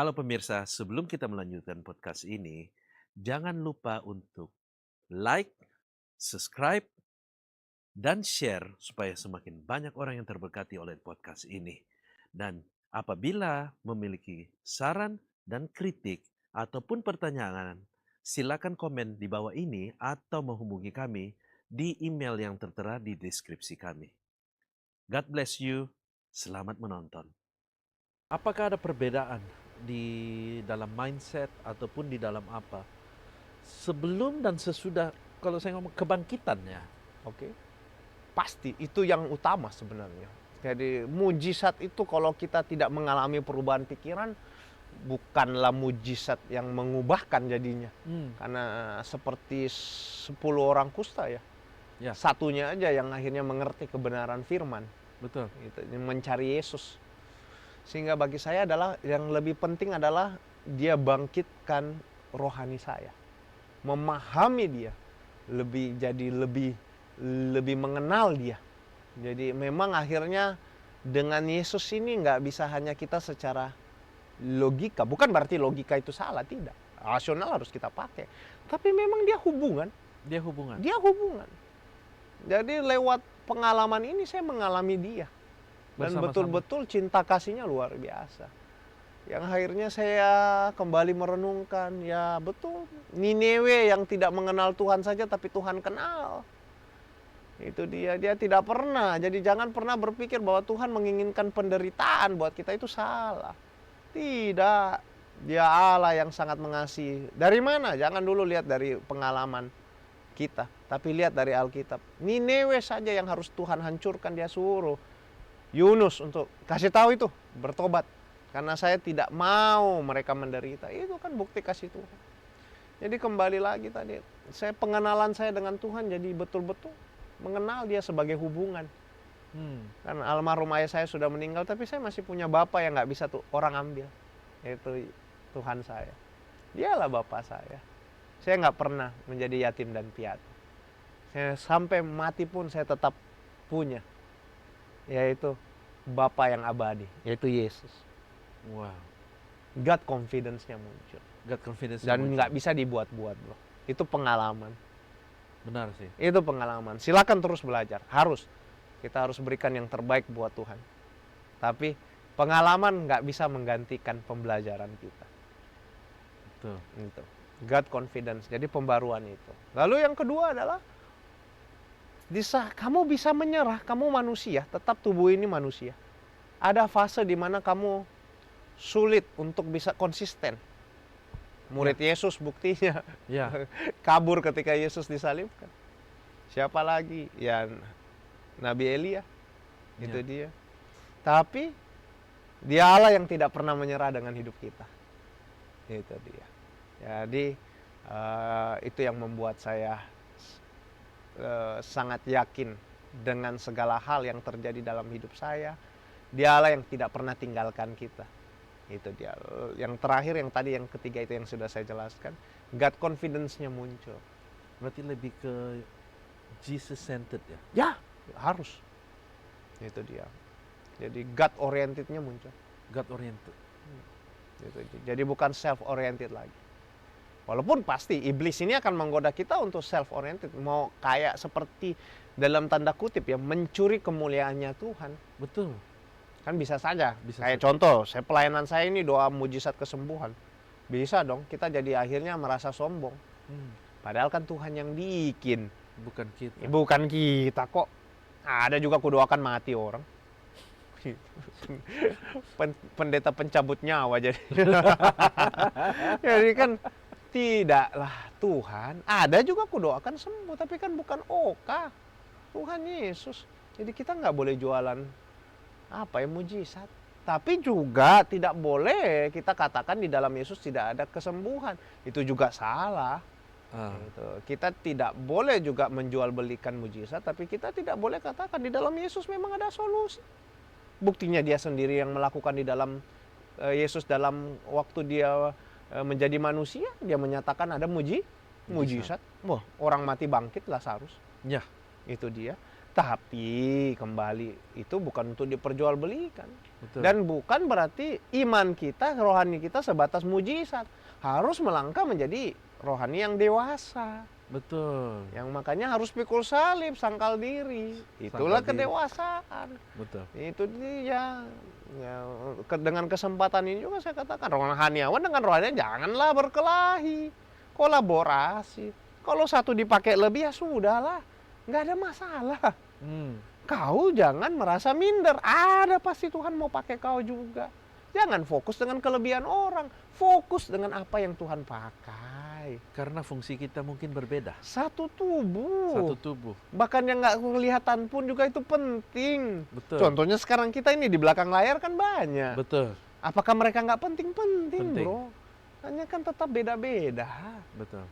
Halo pemirsa, sebelum kita melanjutkan podcast ini, jangan lupa untuk like, subscribe, dan share supaya semakin banyak orang yang terberkati oleh podcast ini. Dan apabila memiliki saran dan kritik ataupun pertanyaan, silakan komen di bawah ini atau menghubungi kami di email yang tertera di deskripsi kami. God bless you. Selamat menonton. Apakah ada perbedaan di dalam mindset ataupun di dalam apa? Sebelum dan sesudah, kalau saya ngomong kebangkitannya. Oke, pasti itu yang utama sebenarnya. Jadi mujizat itu kalau kita tidak mengalami perubahan pikiran, bukanlah mujizat yang mengubahkan jadinya. Karena seperti 10 orang kusta ya, Ya, satunya aja yang akhirnya mengerti kebenaran firman, betul. gitu, yang mencari Yesus. Sehingga bagi saya adalah yang lebih penting adalah dia bangkitkan rohani saya, memahami dia, lebih mengenal dia. Jadi memang akhirnya dengan Yesus ini nggak bisa hanya kita secara logika. Bukan berarti logika itu salah, tidak. Rasional harus kita pakai. Tapi memang dia hubungan. Dia hubungan. Dia hubungan. Jadi lewat pengalaman ini saya mengalami dia. Dan Bersama-sama. betul-betul cinta kasihnya luar biasa. Yang akhirnya saya kembali merenungkan, ya betul, Nineveh yang tidak mengenal Tuhan saja tapi Tuhan kenal. Itu dia tidak pernah. Jadi jangan pernah berpikir bahwa Tuhan menginginkan penderitaan buat kita, itu salah. Tidak. Dia Allah yang sangat mengasihi. Dari mana? Jangan dulu lihat dari pengalaman kita, tapi lihat dari Alkitab. Nineveh saja yang harus Tuhan hancurkan, dia suruh Yunus untuk kasih tahu itu, bertobat. Karena saya tidak mau mereka menderita. Itu kan bukti kasih Tuhan. Jadi kembali lagi tadi, pengenalan saya dengan Tuhan jadi betul-betul mengenal dia sebagai hubungan. Karena almarhum ayah saya sudah meninggal, tapi saya masih punya bapak yang nggak bisa tuh orang ambil. Yaitu Tuhan saya. Dialah bapak saya. Saya nggak pernah menjadi yatim dan piatu. Saya sampai mati pun saya tetap punya, yaitu Bapa yang abadi, yaitu Yesus. Wow. God confidence-nya muncul. God confidence. Dan nggak bisa dibuat-buat, bro. Itu pengalaman. Benar sih. Itu pengalaman. Silakan terus belajar. Harus. Kita harus berikan yang terbaik buat Tuhan. Tapi pengalaman nggak bisa menggantikan pembelajaran kita. Betul. Itu. God confidence. Jadi pembaruan itu. Lalu yang kedua adalah kamu bisa menyerah, kamu manusia, tetap tubuh ini manusia. Ada fase di mana kamu sulit untuk bisa konsisten. Murid Yesus buktinya Ya. kabur ketika Yesus disalibkan. Siapa lagi? Ya Nabi Elia. Itu dia. Tapi dia Allah yang tidak pernah menyerah dengan hidup kita. Itu dia. Jadi itu yang membuat saya sangat yakin dengan segala hal yang terjadi dalam hidup saya. Dia Allah yang tidak pernah tinggalkan kita. Itu dia. Yang terakhir, yang tadi, yang ketiga itu yang sudah saya jelaskan. God confidence-nya muncul. Berarti lebih ke Jesus centered ya? Ya, harus. Itu dia. Jadi God oriented-nya muncul. God oriented. Jadi bukan self oriented lagi. Walaupun pasti iblis ini akan menggoda kita untuk self oriented, mau kayak seperti dalam tanda kutip ya, mencuri kemuliaannya Tuhan. Betul. Kan bisa saja. Bisa Kayak saja. contoh, pelayanan saya ini doa mujizat kesembuhan. Bisa dong, kita jadi akhirnya merasa sombong. Padahal kan Tuhan yang bikin. Bukan kita. Bukan kita kok. Ada juga kudoakan mati orang. Pendeta pencabut nyawa jadi. Jadi kan tidaklah Tuhan. Ada juga kudoakan sembuh, tapi kan bukan Oka. Tuhan Yesus. Jadi kita nggak boleh jualan mujizat. Tapi juga tidak boleh kita katakan di dalam Yesus tidak ada kesembuhan. Itu juga salah. Gitu. Kita tidak boleh juga menjual belikan mujizat, tapi kita tidak boleh katakan di dalam Yesus memang ada solusi. Buktinya dia sendiri yang melakukan di dalam Yesus dalam waktu dia menjadi manusia, dia menyatakan ada mujizat. Wah, orang mati bangkit, Lazarus. Ya. Itu dia. Tapi kembali itu bukan untuk diperjualbelikan. Betul. Dan bukan berarti iman kita, rohani kita sebatas mujizat. Harus melangkah menjadi rohani yang dewasa. Betul. Yang makanya harus pikul salib, sangkal diri. Itulah Sangkal diri. kedewasaan. Betul. Itu dia. Ya, dengan kesempatan ini juga saya katakan rohaniawan dengan rohaniawan janganlah berkelahi, kolaborasi. Kalau satu dipakai lebih ya sudahlah, nggak ada masalah. Kau jangan merasa minder, ada pasti Tuhan mau pakai kau juga. Jangan fokus dengan kelebihan orang, fokus dengan apa yang Tuhan pakai. Karena fungsi kita mungkin berbeda. Satu tubuh. Satu tubuh. Bahkan yang nggak kelihatan pun juga itu penting. Betul. Contohnya sekarang kita ini di belakang layar kan banyak. Betul. Apakah mereka nggak penting? Penting. Bro. Hanya kan tetap beda-beda. Betul.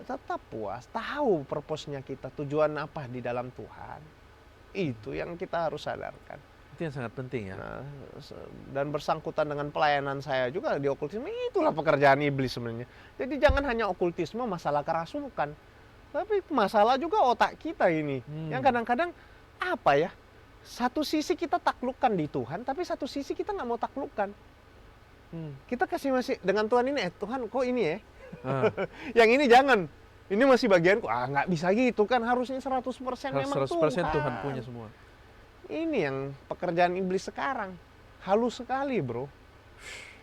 Tetap puas, tahu purpose-nya kita, tujuan apa di dalam Tuhan. Itu yang kita harus sadarkan. Itu yang sangat penting ya. Nah, dan bersangkutan dengan pelayanan saya juga di okultisme, itulah pekerjaan iblis sebenarnya. Jadi jangan hanya okultisme masalah kerasukan, tapi masalah juga otak kita ini. Yang kadang-kadang apa ya, satu sisi kita taklukkan di Tuhan, tapi satu sisi kita nggak mau taklukkan. Kita kasih masih dengan Tuhan ini, Tuhan kok ini ya, yang ini jangan. Ini masih bagianku, nggak bisa gitu kan, harusnya 100% memang 100% Tuhan punya semua. Ini yang pekerjaan iblis sekarang. Halus sekali bro.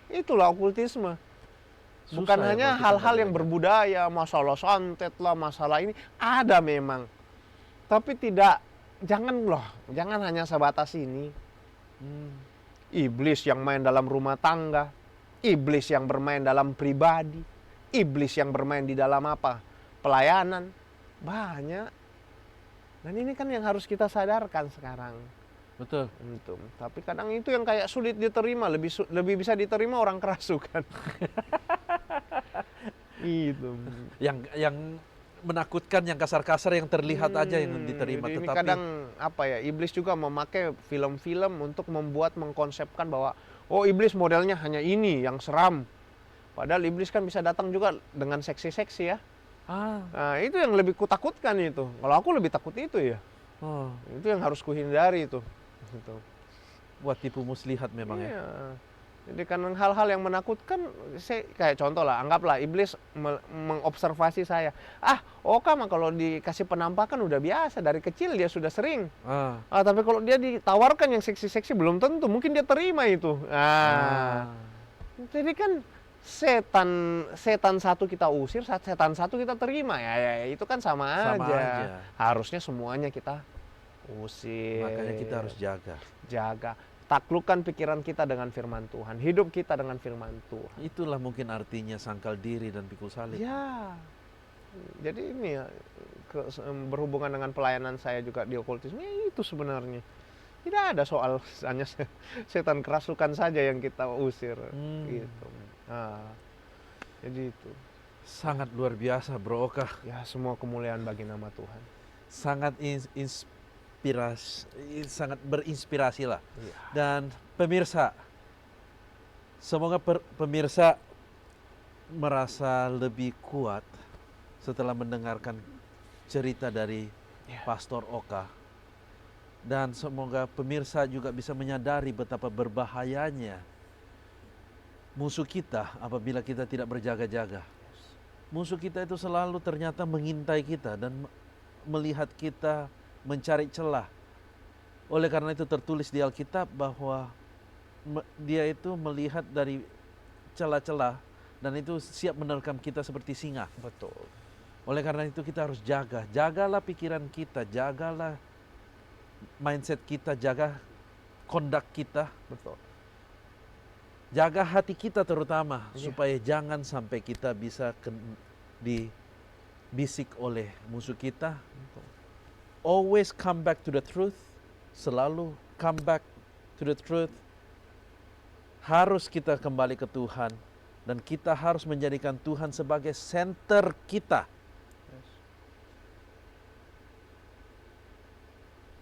Itulah okultisme. Bukan Susah ya hanya kalau kita hal-hal nggak yang belajar. berbudaya, masalah santet lah, masalah ini. Ada memang. Tapi jangan hanya sebatas ini. Iblis yang main dalam rumah tangga. Iblis yang bermain dalam pribadi. Iblis yang bermain di dalam apa? Pelayanan. Banyak. Dan ini kan yang harus kita sadarkan sekarang. Betul. Tapi kadang itu yang kayak sulit diterima, lebih bisa diterima orang kerasukan. Itu. Yang menakutkan, yang kasar-kasar, yang terlihat aja yang diterima. Jadi ini Tetapi kadang apa ya, iblis juga memakai film-film untuk mengkonsepkan bahwa oh iblis modelnya hanya ini yang seram. Padahal iblis kan bisa datang juga dengan seksi-seksi ya. Nah, itu yang lebih kutakutkan itu. Kalau aku lebih takut itu ya. Itu yang harus kuhindari itu. Gitu. Buat tipu muslihat memang ya. Iya. Jadi kan hal-hal yang menakutkan, kayak contoh lah, anggaplah iblis mengobservasi saya. Oka mah kalau dikasih penampakan udah biasa, dari kecil dia sudah sering. Tapi kalau dia ditawarkan yang seksi-seksi belum tentu, mungkin dia terima itu. Jadi kan setan satu kita usir, setan satu kita terima ya itu kan sama aja. Harusnya semuanya kita usir. Makanya kita harus jaga. Taklukkan pikiran kita dengan firman Tuhan, hidup kita dengan firman Tuhan. Itulah mungkin artinya sangkal diri dan pikul salib. Ya. Jadi ini ya, berhubungan dengan pelayanan saya juga di okultisme, itu sebenarnya. Tidak ada soal hanya setan kerasukan saja yang kita usir gitu. Jadi itu sangat luar biasa Bro Oka. Ya, semua kemuliaan bagi nama Tuhan. Sangat sangat berinspirasi lah. Dan pemirsa, semoga pemirsa merasa lebih kuat setelah mendengarkan cerita dari Pastor Oka. Dan semoga pemirsa juga bisa menyadari betapa berbahayanya musuh kita apabila kita tidak berjaga-jaga. Musuh kita itu selalu ternyata mengintai kita dan melihat kita mencari celah. Oleh karena itu tertulis di Alkitab bahwa dia itu melihat dari celah-celah dan itu siap menerkam kita seperti singa. Betul. Oleh karena itu kita harus jaga. Jagalah pikiran kita, jagalah mindset kita, jaga kondak kita. Betul. Jaga hati kita terutama supaya jangan sampai kita bisa dibisik oleh musuh kita. Always come back to the truth. Selalu come back to the truth. Harus kita kembali ke Tuhan dan kita harus menjadikan Tuhan sebagai center kita.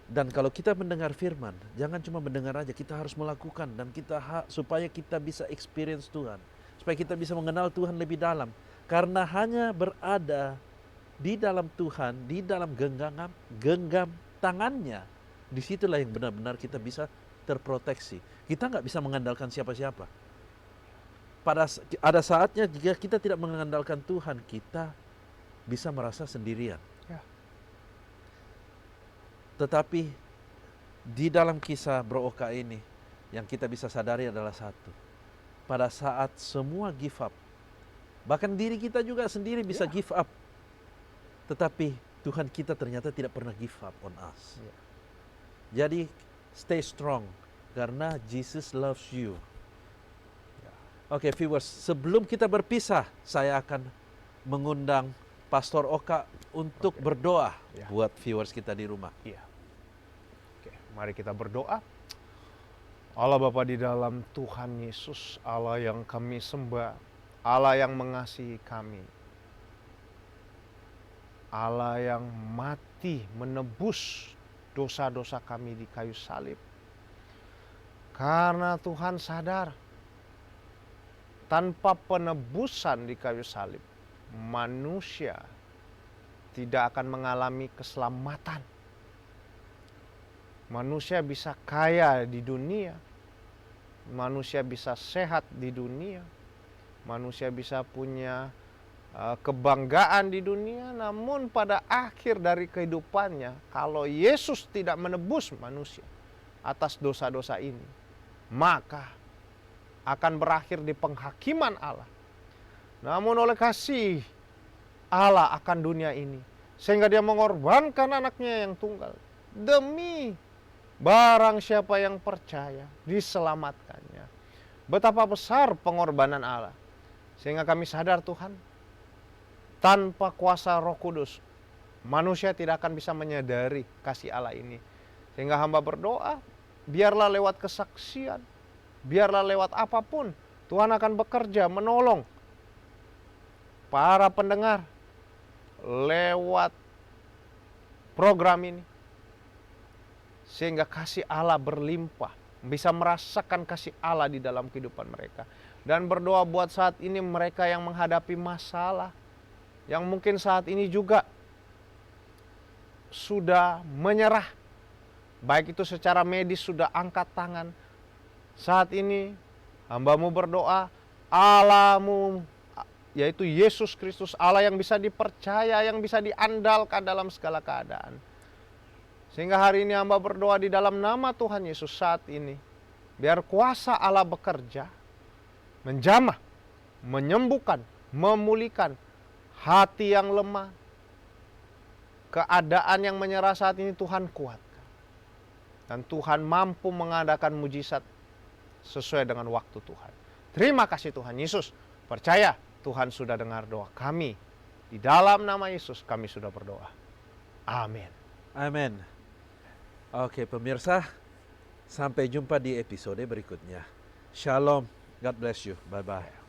Dan kalau kita mendengar firman, jangan cuma mendengar aja, kita harus melakukan dan supaya kita bisa experience Tuhan, supaya kita bisa mengenal Tuhan lebih dalam. Karena hanya berada di dalam Tuhan, di dalam genggam tangannya, disitulah yang benar-benar kita bisa terproteksi. Kita nggak bisa mengandalkan siapa-siapa. Ada saatnya jika kita tidak mengandalkan Tuhan, kita bisa merasa sendirian. Ya. Tetapi di dalam kisah Bro Oka ini, yang kita bisa sadari adalah satu. Pada saat semua give up, bahkan diri kita juga sendiri bisa Ya. give up. Tetapi Tuhan kita ternyata tidak pernah give up on us. Ya. Jadi stay strong, karena Jesus loves you. Ya. Oke viewers, sebelum kita berpisah, saya akan mengundang Pastor Oka untuk berdoa Ya. buat viewers kita di rumah. Iya. Oke, mari kita berdoa. Allah Bapa di dalam Tuhan Yesus, Allah yang kami sembah, Allah yang mengasihi kami, Allah yang mati menebus dosa-dosa kami di kayu salib. Karena Tuhan sadar, tanpa penebusan di kayu salib, manusia tidak akan mengalami keselamatan. Manusia bisa kaya di dunia, manusia bisa sehat di dunia, manusia bisa punya kebanggaan di dunia, namun pada akhir dari kehidupannya, kalau Yesus tidak menebus manusia atas dosa-dosa ini, maka akan berakhir di penghakiman Allah. Namun oleh kasih Allah akan dunia ini, sehingga dia mengorbankan anaknya yang tunggal, demi barang siapa yang percaya diselamatkannya. Betapa besar pengorbanan Allah, sehingga kami sadar Tuhan, tanpa kuasa Roh Kudus, manusia tidak akan bisa menyadari kasih Allah ini. Sehingga hamba berdoa, biarlah lewat kesaksian, biarlah lewat apapun, Tuhan akan bekerja menolong para pendengar lewat program ini. Sehingga kasih Allah berlimpah, bisa merasakan kasih Allah di dalam kehidupan mereka. Dan berdoa buat saat ini mereka yang menghadapi masalah, yang mungkin saat ini juga sudah menyerah, baik itu secara medis sudah angkat tangan. Saat ini hamba-Mu berdoa, Allah-Mu, yaitu Yesus Kristus, Allah yang bisa dipercaya, yang bisa diandalkan dalam segala keadaan. Sehingga hari ini hamba berdoa di dalam nama Tuhan Yesus saat ini, biar kuasa Allah bekerja, menjamah, menyembuhkan, memulihkan hati yang lemah, keadaan yang menyerah saat ini Tuhan kuatkan. Dan Tuhan mampu mengadakan mujizat sesuai dengan waktu Tuhan. Terima kasih Tuhan Yesus. Percaya Tuhan sudah dengar doa kami. Di dalam nama Yesus kami sudah berdoa. Amin. Amin. Oke pemirsa, sampai jumpa di episode berikutnya. Shalom, God bless you, bye-bye.